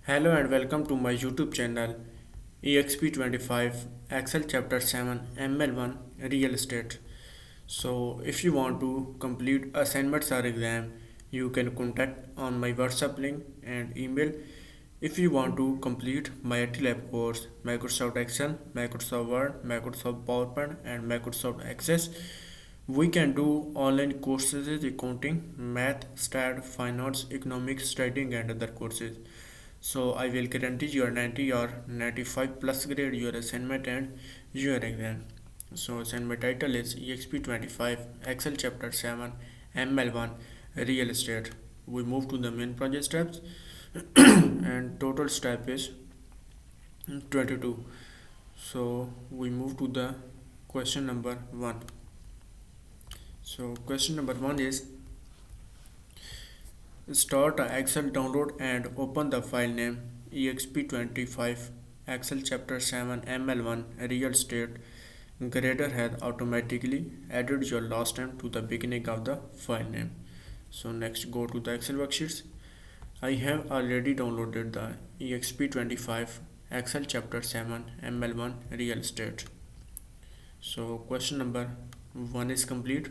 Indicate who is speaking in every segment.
Speaker 1: Hello and welcome to my YouTube channel Exp25 Excel Chapter 7 ML1 Real Estate. So if you want to complete assignments or exam, you can contact on my WhatsApp link and email. If you want to complete MylTLab course, Microsoft Excel, Microsoft Word, Microsoft PowerPoint and Microsoft Access, we can do online courses in accounting, math, stat, finance, economics, studying and other courses. So I will guarantee your 90 or 95 plus grade your assignment and your exam. So assignment title is Exp25 Excel Chapter 7 ML1 Real Estate. We move to the main project steps and total step is 22. So we move to the question number 1. So question number 1 is start a Excel download and open the file name exp25 Excel chapter 7 ML1 Real Estate. Grader has automatically added your last name to the beginning of the file name. So next go to the Excel worksheets. I have already downloaded the exp25 Excel chapter 7 ML1 Real Estate. So question number 1 is complete.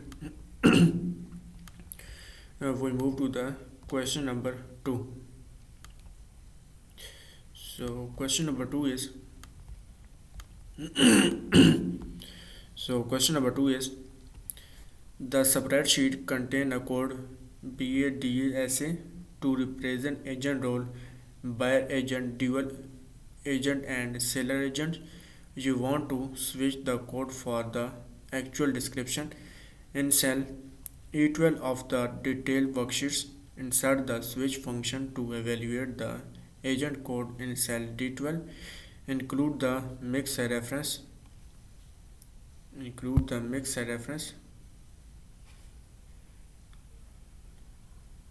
Speaker 1: We move to the question number 2. So question number 2 is the spreadsheet contain a code BADSA to represent agent role, buyer agent, dual agent and seller agent. You want to switch the code for the actual description in cell E12 of the detailed worksheets. Insert the switch function to evaluate the agent code in cell D12. Include the mix reference.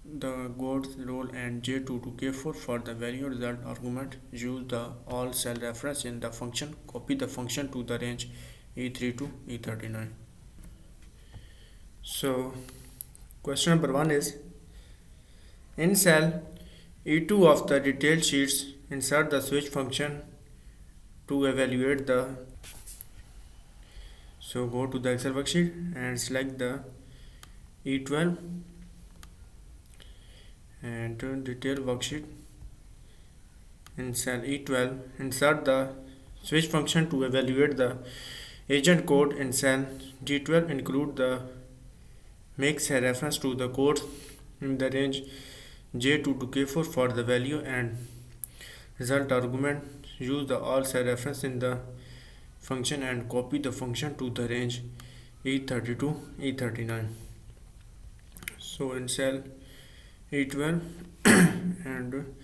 Speaker 1: The gold role and J2 to K4 for the value result argument. Use the all cell reference in the function. Copy the function to the range E3 to E39. So question number 1 is in cell E2 of the detail sheets, insert the switch function to evaluate the. So go to the Excel worksheet and select the E12 and detail worksheet. In cell E12, insert the switch function to evaluate the agent code in cell G12. Include the makes a reference to the code in the range J2 to K4 for the value and result argument. Use the all cell reference in the function and copy the function to the range E30 to E39. So in cell E12 and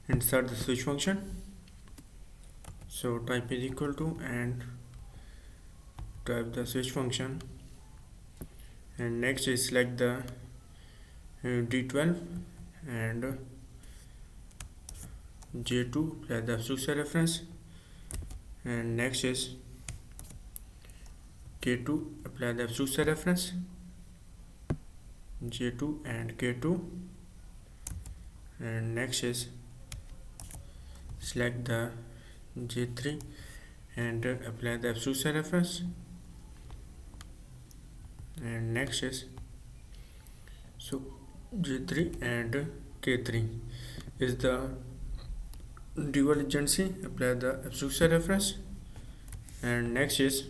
Speaker 1: insert the switch function. So type is equal to and type the switch function, and next is select the D12 and J2 apply the absolute reference, and next is K2 apply the absolute reference, J2 and K2, and next is select the J3 and apply the absolute reference, and next is so J3 and K3 is the dual agency, apply the absolute reference, and next is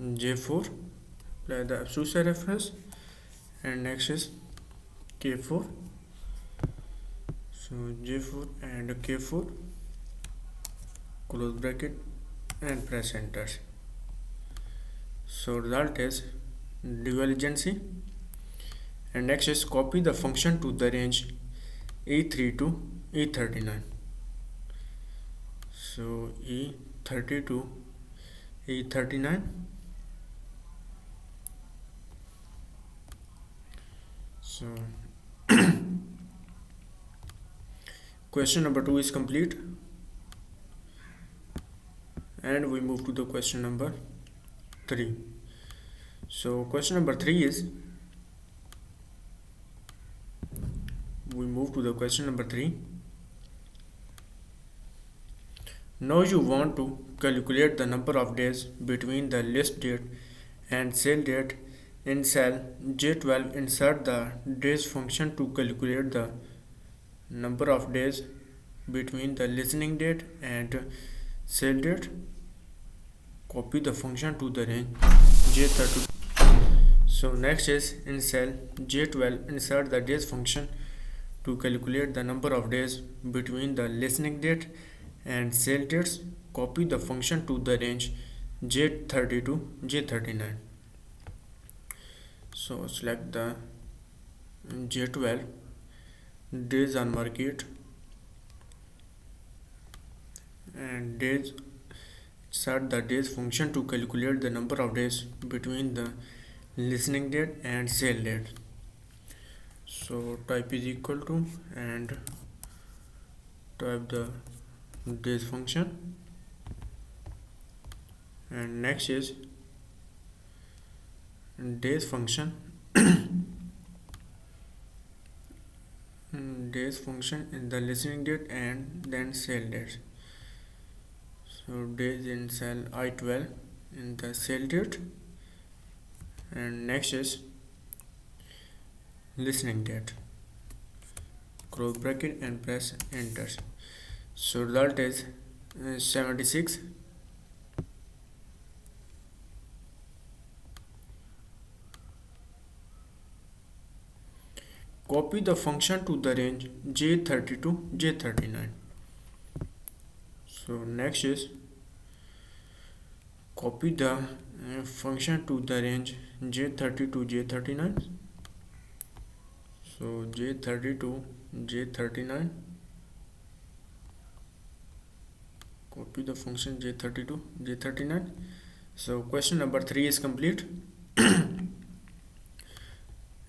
Speaker 1: J4 apply the absolute reference, and next is K4. So J4 and K4 close bracket and press enter. So result is dual agency, and next is copy the function to the range E3 to E39. So E30 to E39. So question number 2 is complete, and we move to the question number 3. So question number 3 is we move to the question number 3. Now you want to calculate the number of days between the list date and sale date. In cell J12, insert the days function to calculate the number of days between the listening date and sale date. Copy the function to the range J32. So next is in cell J12, insert the days function to calculate the number of days between the listening date and sale dates. Copy the function to the range J32 J39. So select the J12 days on market and days. Insert the days function to calculate the number of days between the listening date and sale date. So type is equal to and type the days function, and next is days function days function in the listening date and then sale date. So days in cell I12 in the sale date, and next is listening date. Close bracket and press enter. So result is 76. Copy the function to the range J32 J39. So next is copy the function to the range J32 J39. So J32 J39, copy the function J32 J39. So question number 3 is complete.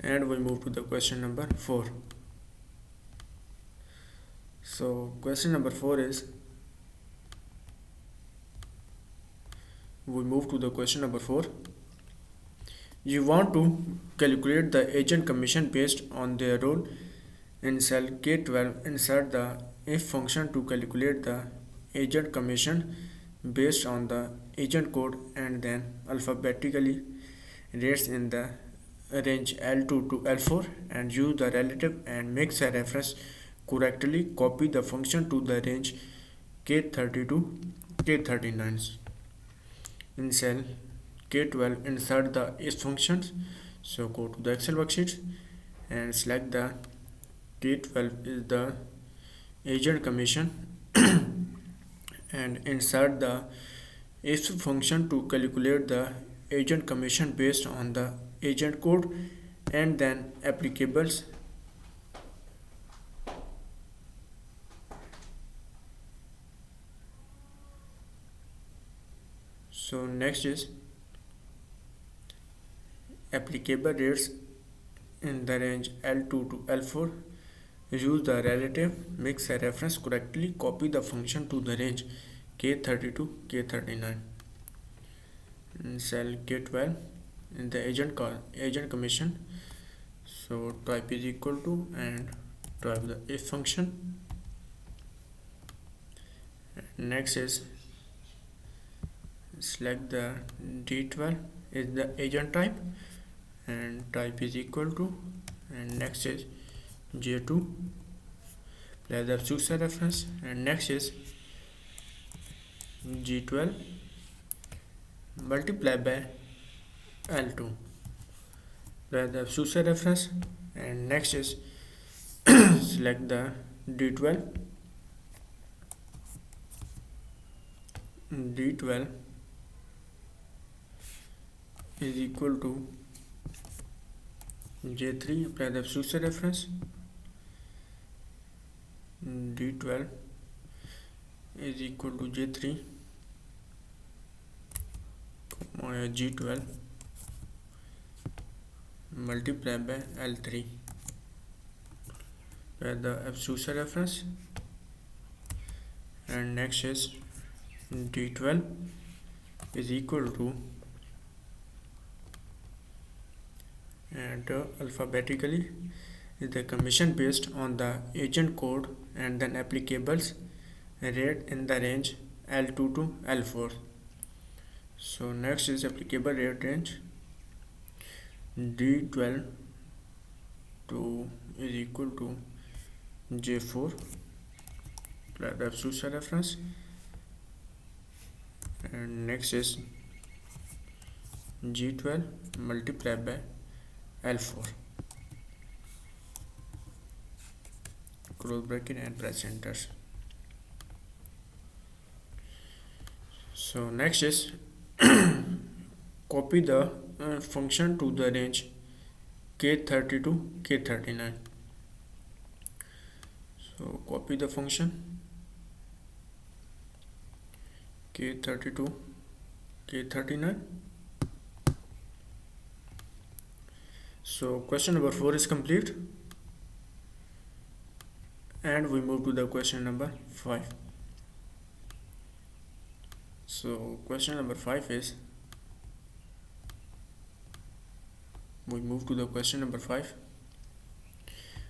Speaker 1: And we move to the question number 4. So question number 4 is, we move to the question number 4. You want to calculate the agent commission based on their role. In cell K12, insert the if function to calculate the agent commission based on the agent code and then alphabetically rates in the range L2 to L4 and use the relative and mix a reference correctly. Copy the function to the range K32 K39. In cell K12, insert the if functions. So go to the Excel worksheet and select the K12 is the agent commission and insert the if function to calculate the agent commission based on the agent code and then applicables. So next is applicable rates in the range L2 to L4. Use the relative, mix a reference correctly. Copy the function to the range K32 K39. In cell K12 in the agent commission. So type is equal to and type the if function. Next is select the D12 is the agent type and type is equal to, and next is J2 plus the successor reference, and next is G12 multiplied by L2 plus the successor reference, and next is select the D12 is equal to J3 plus the successor reference. D12 is equal to J3 G12 multiplied by L3 where the successor reference, and next is D12 is equal to and alphabetically is the commission based on the agent code and then applicables rate in the range L2 to L4. So next is applicable rate range D12 to is equal to J4 plus the absolute reference, and next is G12 multiplied by L4, close bracket and press enter. So next is copy the function to the range K30 to K39. So copy the function K30 to K39. So question number 4 is complete, and we move to the question number 5. So question number 5 is, we move to the question number 5.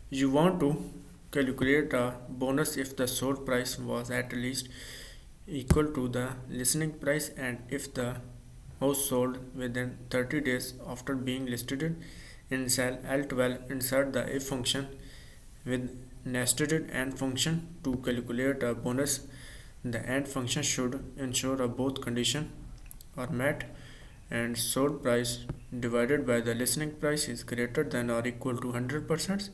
Speaker 1: You want to calculate a bonus if the sold price was at least equal to the listening price, and if the house sold within 30 days after being listed in cell L12. Insert the if function with nested AND function to calculate a bonus. The AND function should ensure a both conditions are met and sold price divided by the listening price is greater than or equal to 100%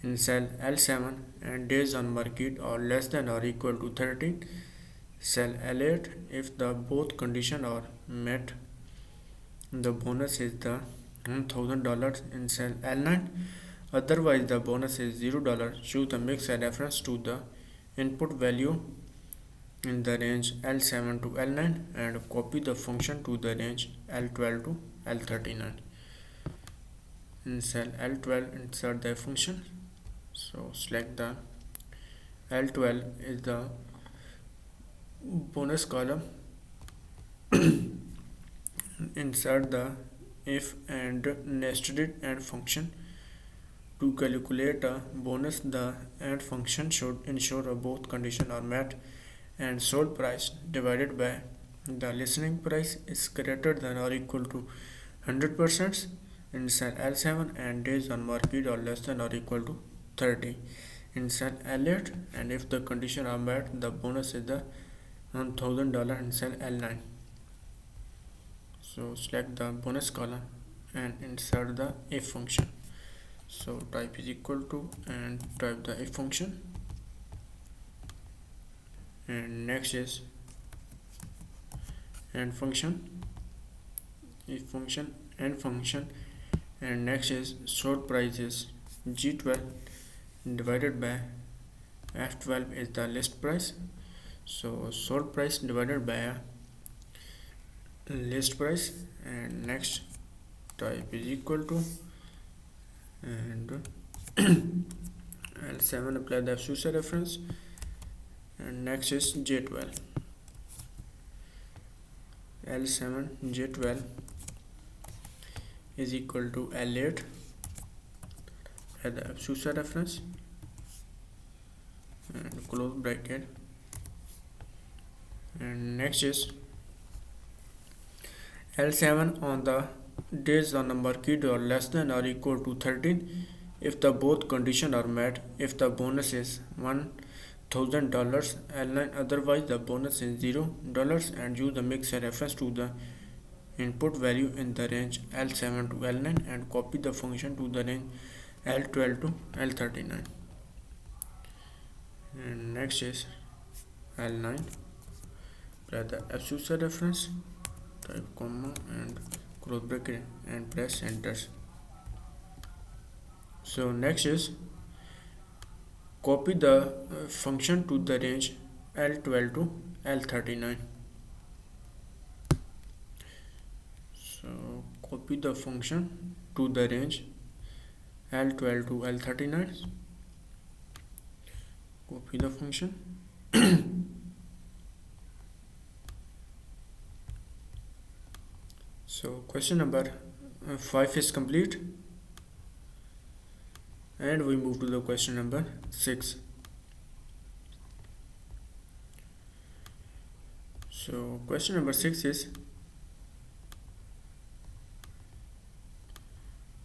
Speaker 1: in cell L7, and days on market are less than or equal to 13 cell L8. If the both conditions are met, the bonus is the $1,000 in cell L9, otherwise the bonus is $0. Choose the mix and reference to the input value in the range L7 to L9 and copy the function to the range L12 to L39. In cell L12, insert the function. So select the L12 is the bonus column. Insert the if and nested AND function to calculate a bonus. The AND function should ensure both conditions are met and sold price divided by the listening price is greater than or equal to 100% in cell L7, and days on market are less than or equal to 30 in cell L8, and if the conditions are met, the bonus is the $1,000 in cell L9. So select the bonus column and insert the if function. So type is equal to and type the if function, and next is AND function, if function, AND function, and next is sold price is G12 divided by F12 is the list price. So sold price divided by a list price, and next type is equal to and L7 apply the absolute reference, and next is J12. L7 J12 is equal to L8 at the absolute reference and close bracket, and next is L7 on the days on the market are less than or equal to 13 if the both conditions are met. If the bonus is $1,000 L9, otherwise the bonus is $0, and use the mix and reference to the input value in the range L7 to L9 and copy the function to the range L12 to L39. And next is L9 apply the absolute reference, type comma and close bracket and press enter. So next is copy the function to the range L12 to L39. So copy the function to the range L12 to L39. Copy the function. So question number 5 is complete, And we move to the question number 6. So question number 6 is,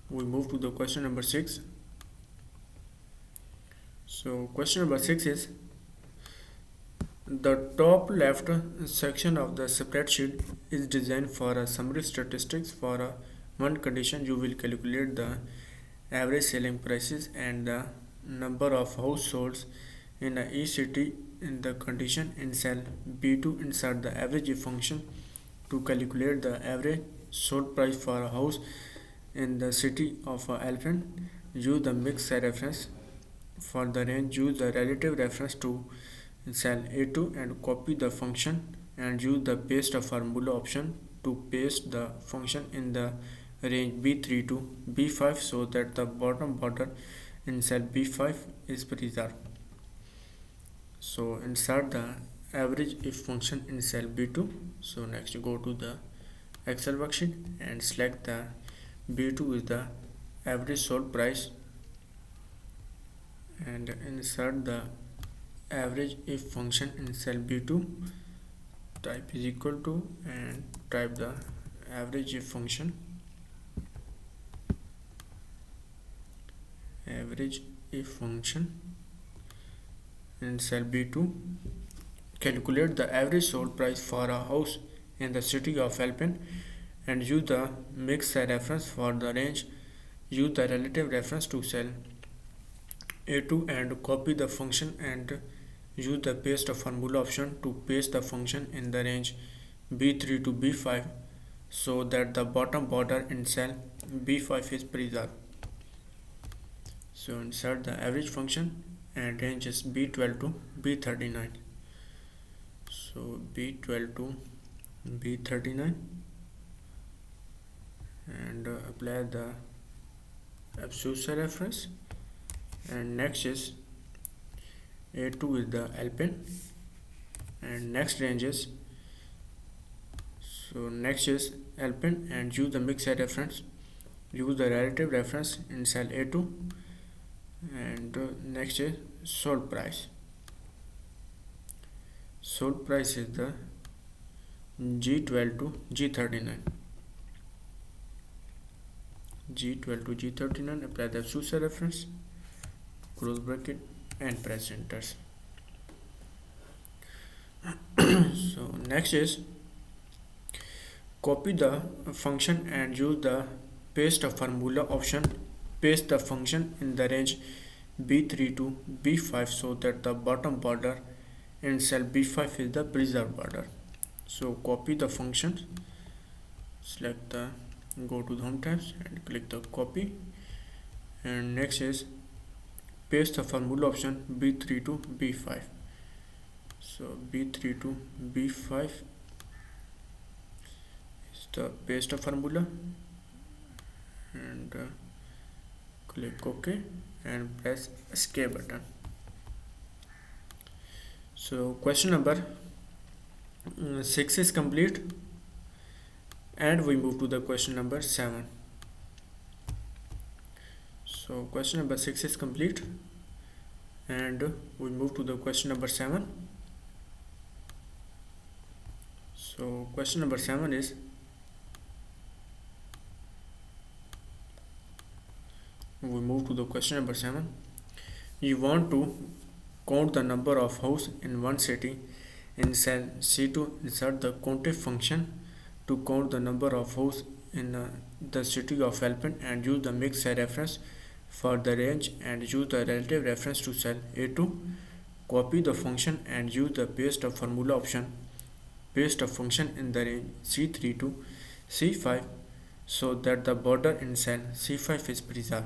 Speaker 1: we move to the question number 6. So question number 6 is, the top left section of the spreadsheet is designed for a summary statistics for one condition. You will calculate the average selling prices and the number of households in each city. In the condition in cell B2, insert the average function to calculate the average sold price for a house in the city of Elephant. Use the mixed reference for the range. Use the relative reference to cell A2 and copy the function, and use the paste formula option to paste the function in the range B3 to B5 so that the bottom border in cell B5 is preserved. So insert the average if function in cell B2. So next you go to the Excel worksheet and select the B2 is the average sold price, and insert the average if function in cell B2. Type is equal to and type the average if function, average if function in cell B2. Calculate the average sold price for a house in the city of Alpine and use the mixed reference for the range. Use the relative reference to cell A2 and copy the function, and use the paste formula option to paste the function in the range B3 to B5 so that the bottom border in cell B5 is preserved. So insert the average function and range is B12 to B39. So B12 to B39 and apply the absolute reference, and next is A2 is the Alpine and next range is, so next is Alpine and use the mixed reference. Use the relative reference in cell A2 and next is sold price. Sold price is the G12 to G39. G12 to G39, apply the absolute reference, close bracket and press enter. So next is copy the function and use the paste formula option. Paste the function in the range B3 to B5 so that the bottom border in cell B5 is the preserved border. So copy the function, select the, go to the home tabs and click the copy, and next is paste the formula option B3 to B5. So B3 to B5 is the paste formula, and click OK and press escape button. So question number 6 is complete, and we move to the question number 7. So question number 6 is complete and we move to the question number 7. So question number 7 is, we move to the question number 7. You want to count the number of houses in one city. In cell C2, insert the countif function to count the number of houses in the city of Alpine, and use the mixed reference for the range, and use the relative reference to cell A2. Copy the function and use the paste formula option. Paste a function in the range C3 to C5 so that the border in cell C5 is preserved.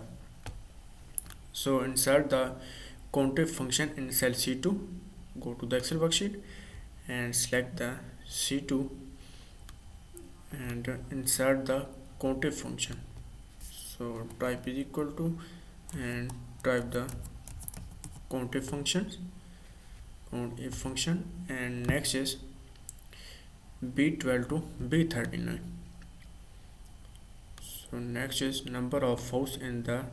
Speaker 1: So insert the countif function in cell C2. Go to the Excel worksheet and select the C2 and insert the countif function. So type is equal to and type the countif functions, countif function, and next is B12 to B39. So next is number of houses in the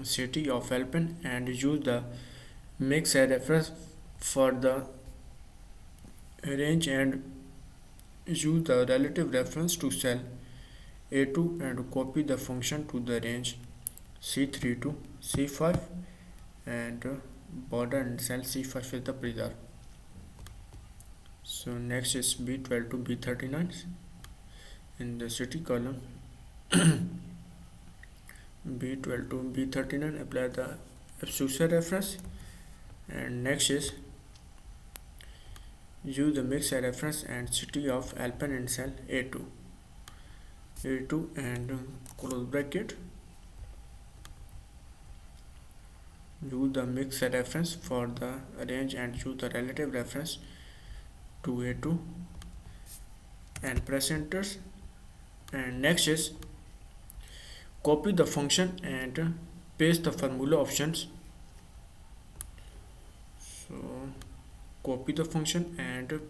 Speaker 1: city of Alpen and use the mix as reference for the range and use the relative reference to cell A2 and copy the function to the range C3 to C5 and border and cell C5 is the preserve. So next is B12 to B39 in the city column. B12 to B39 apply the Ch07 reference, and next is use the mix as reference and city of Alpen in cell A2 and close bracket. Use the mix as reference for the range and use the relative reference to A2 and press enter. And next is copy the function and paste the formula options. So copy the function and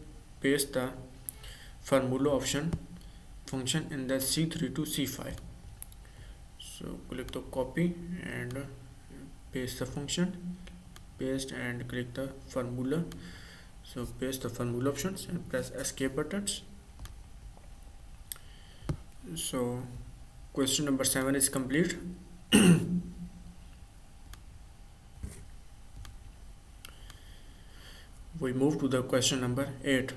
Speaker 1: paste the formula function in the C3 to C5. So click the copy and paste the function, paste and click the formula. So paste the formula options and press escape buttons. So question number 7 is complete. We move to the question number 8.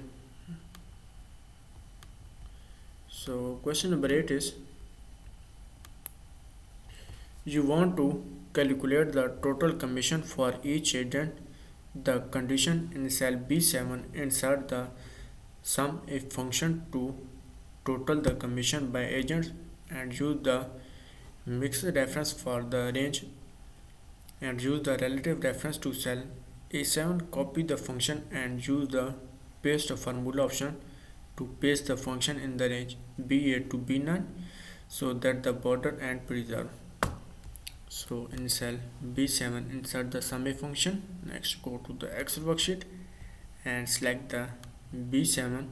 Speaker 1: So question number 8 is, you want to calculate the total commission for each agent. The condition in cell B7, insert the sum if function to total the commission by agents and use the mixed reference for the range and use the relative reference to cell A7. Copy the function and use the paste formula option to paste the function in the range B8 to B9 so that the border and preserve. So in cell B7 insert the sum if function. Next go to the Excel worksheet and select the B7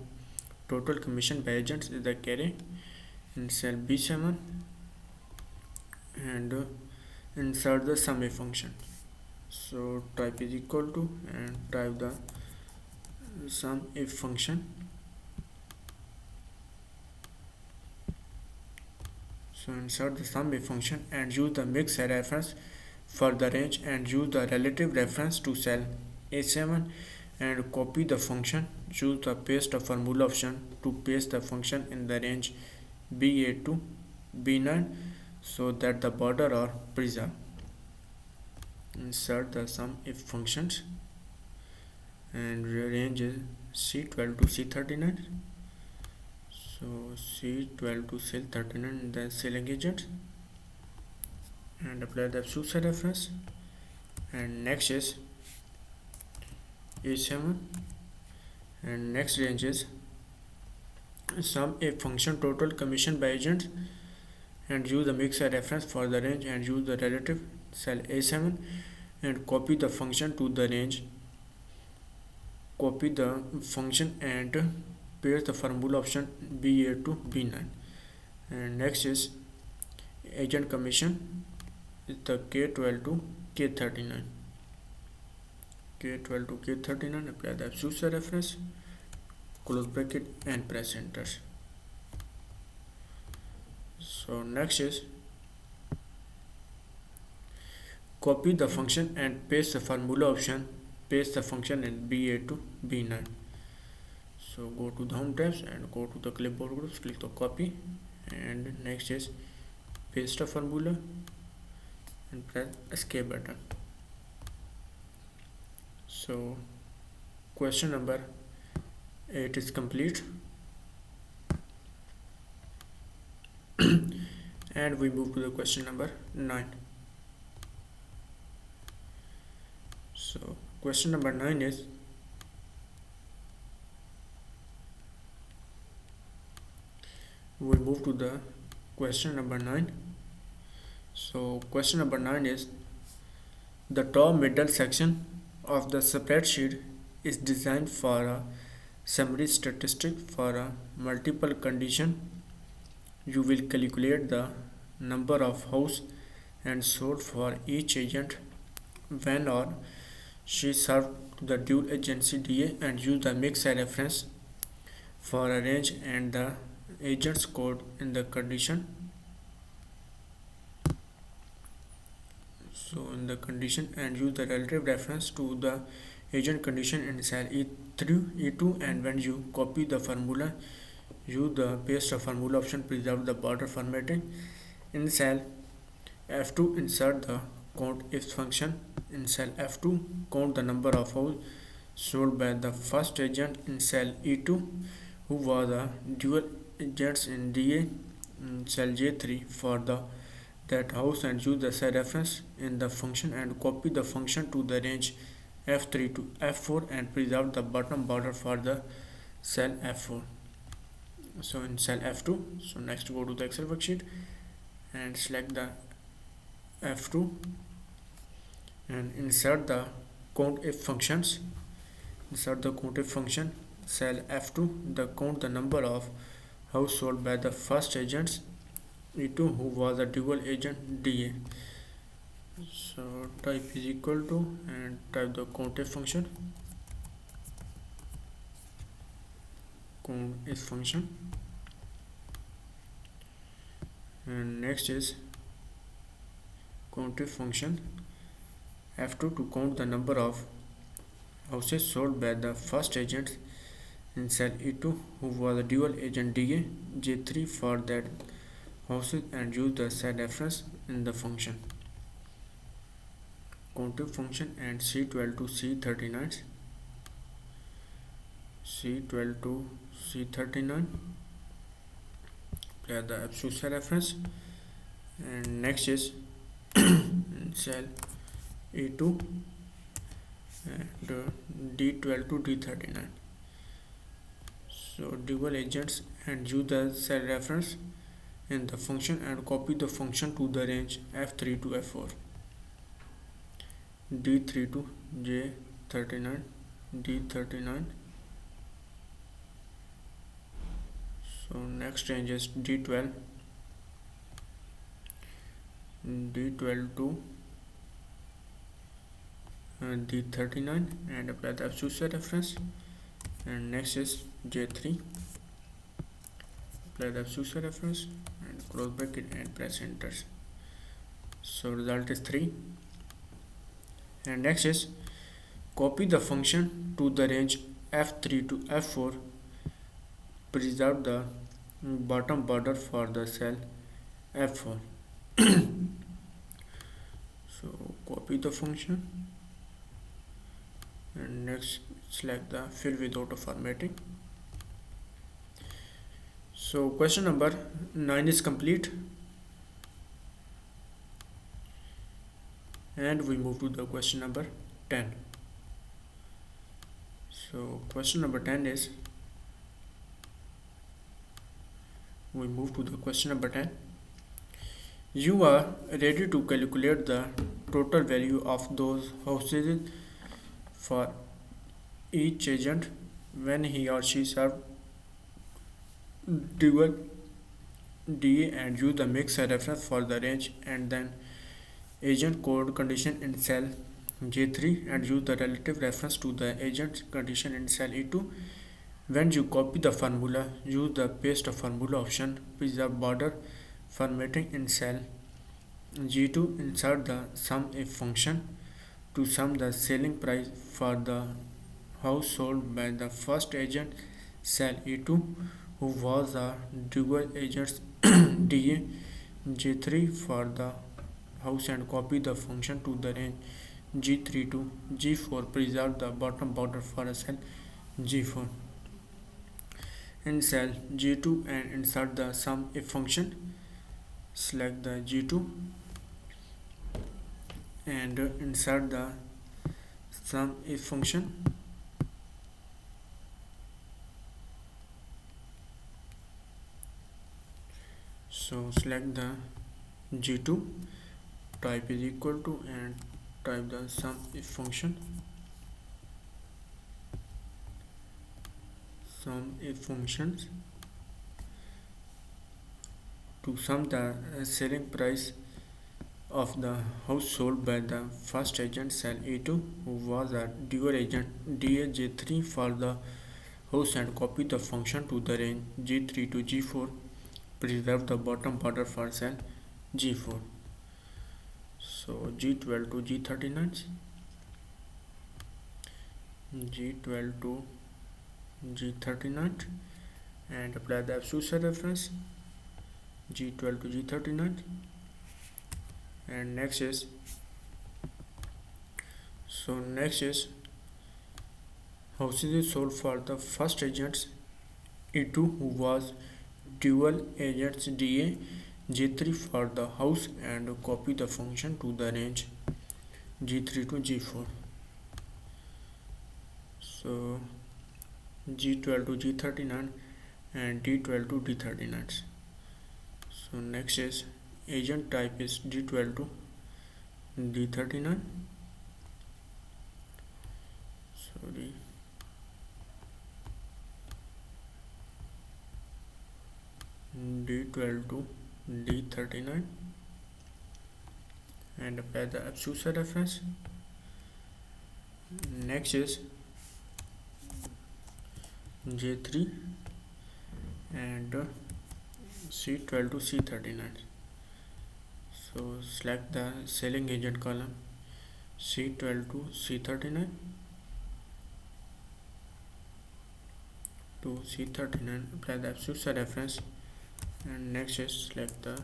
Speaker 1: total commission by agents is the carry in cell B7 and insert the sum if function. So type is equal to and type the sum if function. So insert the sum if function and use the mix as reference for the range and use the relative reference to cell A7 and copy the function. Use the paste formula option to paste the function in the range B8 to B9 so that the border are preserved. Insert the sum if functions and range is C12 to C39. So C12 to C39 then selling agent and apply the Ch07 reference, and next is A7 and next range is sum if function total commission by agents and use the mix as reference for the range and use the relative cell A7 and copy the function to the range. Copy the function and paste the formula option B8 to B9, and next is agent commission is the K12 to K39. K12 to K39 apply the Ch07 reference, close bracket and press enter. So next is copy the function and paste the formula option, paste the function in B8 to B9. So go to the home tabs and go to the clipboard groups, click the copy, and next is paste the formula and press escape button. So question number 8 is complete. And we move to the question number 9. So question number 9 is, we move to the question number 9. So question number 9 is, the top middle section of the spreadsheet is designed for a summary statistic for a multiple condition. You will calculate the number of house and sold for each agent when or she served to the dual agency DA and used the mix reference for a range and the agent's code in the condition. So in the condition and use the relative reference to the agent condition in cell E2, and when you copy the formula use the paste formula option, preserve the border formatting. In cell F2 insert the count if function. In cell F2 count the number of house sold by the first agent in cell E2 who was a dual agents in DA. In cell J3 for the that house and use the cell reference in the function and copy the function to the range F3 to F4 and preserve the bottom border for the cell F4. So in cell F2, so next go to the Excel worksheet and select the F2 and insert the count if functions. Insert the count if function cell F2 the count the number of house sold by the first agents E2 who was a dual agent DA. So type is equal to and type the count if function. Count if function. And next is count if function F2 to count the number of houses sold by the first agent in cell E2 who was a dual agent DA. J3 for that houses and use the cell reference in the function. Count if function and C12 to C39. C12 to C39. Apply the absolute cell reference. And next is in cell E2 and D12 to D39. So dual agents and use the cell reference in the function and copy the function to the range F3 to F4. D3 to J39, D39. So next range is D12, D12 to D39 and apply the absolute cell reference. And next is J3, apply the absolute cell reference and close bracket and press enter. So result is 3. And next is copy the function to the range F3 to F4, preserve the bottom border for the cell F4. So copy the function and next select the fill with auto formatting. So question number 9 is complete and we move to the question number 10. So question number 10 is, we move to the question number 10. You are ready to calculate the total value of those houses for each agent when he or she served dual DA and use the mix reference for the range and then agent code condition in cell J3 and use the relative reference to the agent condition in cell E2. When you copy the formula, use the paste formula option, preserve border formatting in cell G2, insert the sum if function to sum the selling price for the house sold by the first agent cell E2 who was a dual agent DA. J3 for the house and copy the function to the range G3 to G4, preserve the bottom border for a cell G4. In cell G2 and insert the sum if function, select the G2 and insert the sum if function. So select the G2, type is equal to and type the sum if function. Sum if functions to sum the selling price of the house sold by the first agent cell E2 who was a dual agent DAJ3 for the house and copy the function to the range G3 to G4. Preserve the bottom border for cell G4. So G12 to G39, G12 to G39, and apply the absolute cell reference G12 to G39. And next is houses is sold for the first agents E2 who was dual agents DA G3 for the house and copy the function to the range G3 to G4. So G12 to G39 and D12 to D39. So next is agent type is D12 to D39. Sorry. D12 to D39 and apply the absolute cell reference. Next is J3 and C12 to C39. So select the selling agent column C12 to C39 to C39, apply the absolute cell reference, and next is select the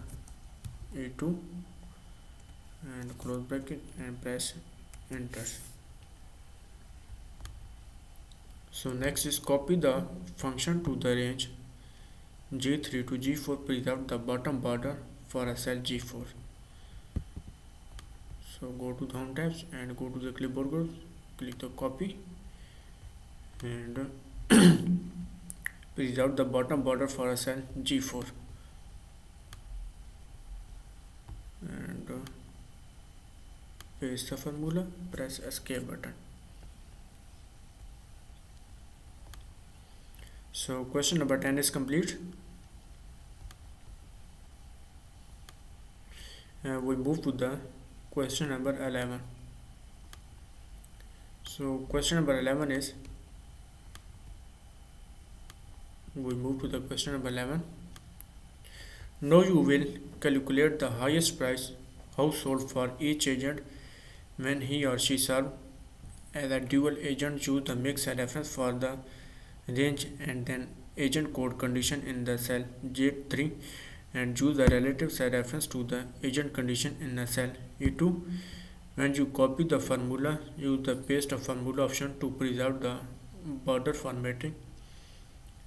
Speaker 1: A2 and close bracket and press enter. So next is copy the function to the range G3 to G4, preserve the bottom border for a cell G4. So go to the home tabs and go to the clipboard group, click the copy and preserve the bottom border for a cell G4 and paste the formula, press escape button. So question number 10 is complete. We move to the question number 11. So question number 11 is, we move to the question number 11. Now you will calculate the highest price house sold for each agent when he or she serve as a dual agent. Choose the mix cell reference for the range and then agent code condition in the cell J3 and choose the relative cell reference to the agent condition in the cell E2. When you copy the formula, use the paste of formula option to preserve the border formatting.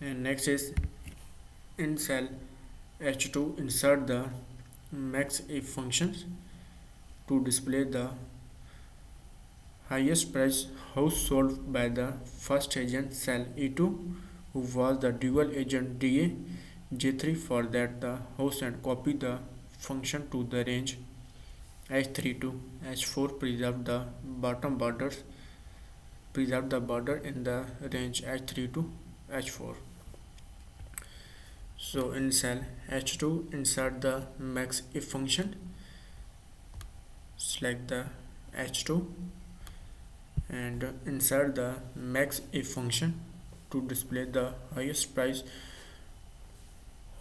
Speaker 1: And next is in cell H2 insert the max if functions to display the highest price house sold by the first agent cell E2 who was the dual agent DA J3 for that the house and copy the function to the range H3 to H4, preserve the bottom borders, preserve the border in the range H3 to H4. So in cell H2 insert the max if function, select the H2 and insert the max if function to display the highest price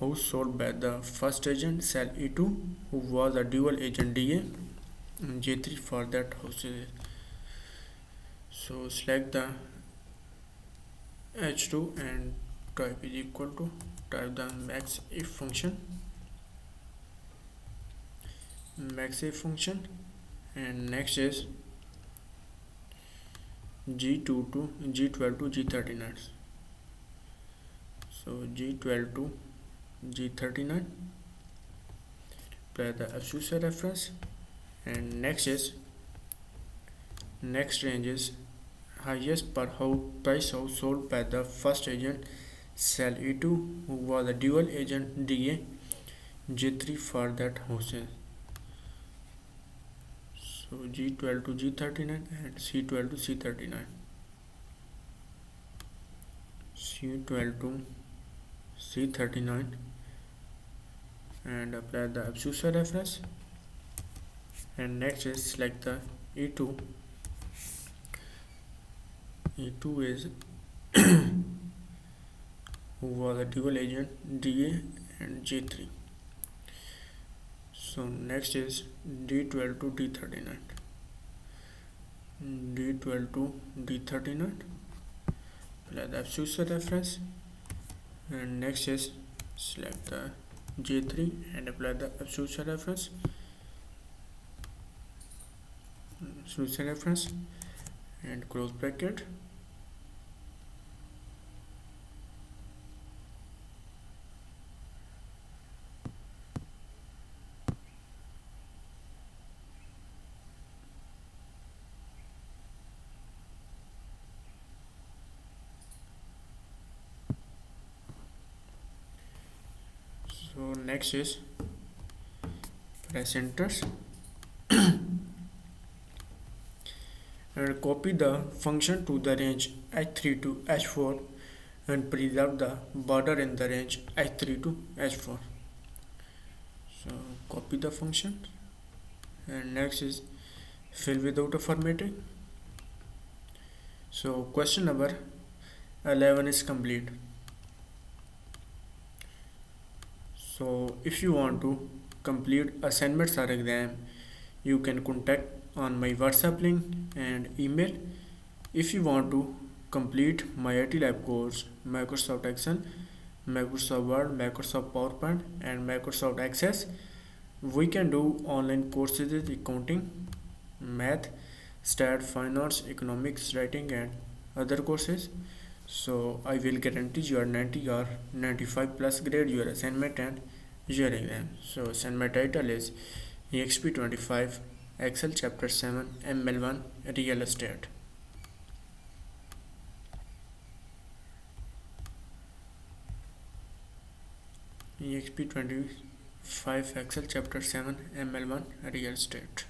Speaker 1: house sold by the first agent cell E2 who was a dual agent DA and J3 for that house. So select the H2 and type is equal to, type the max if function, and next is G2 to G12 to G39. So G12 to G39, apply the absolute cell reference, and next range is highest per house price house sold by the first agent cell E2 who was a dual agent DA J3 for that house. So G12 to G39 and C12 to C39. C12 to C39 and apply the absolute cell reference And next is select the E2. E2 is who was a dual agent DA and J3. So next is D12 to D39. D12 to D39, apply the absolute reference, and next is select the J3 and apply the absolute reference, and close bracket. So next is press enter and copy the function to the range h3 to h4 and preserve the border in the range h3 to h4. So copy the function, and next is fill without a formatting. So question number 11 is complete. So if you want to complete assignments or exam, you can contact on my WhatsApp link and email. If you want to complete my MylTLab course, Microsoft Excel, Microsoft Word, Microsoft PowerPoint and Microsoft Access, we can do online courses in accounting, math, stat, finance, economics, writing and other courses. So I will guarantee your 90 or 95 plus grade your assignment and your exam. So assignment title is Exp25 Excel Chapter 7 ML1 Real Estate. Exp25 Excel Chapter 7 ML1 Real Estate.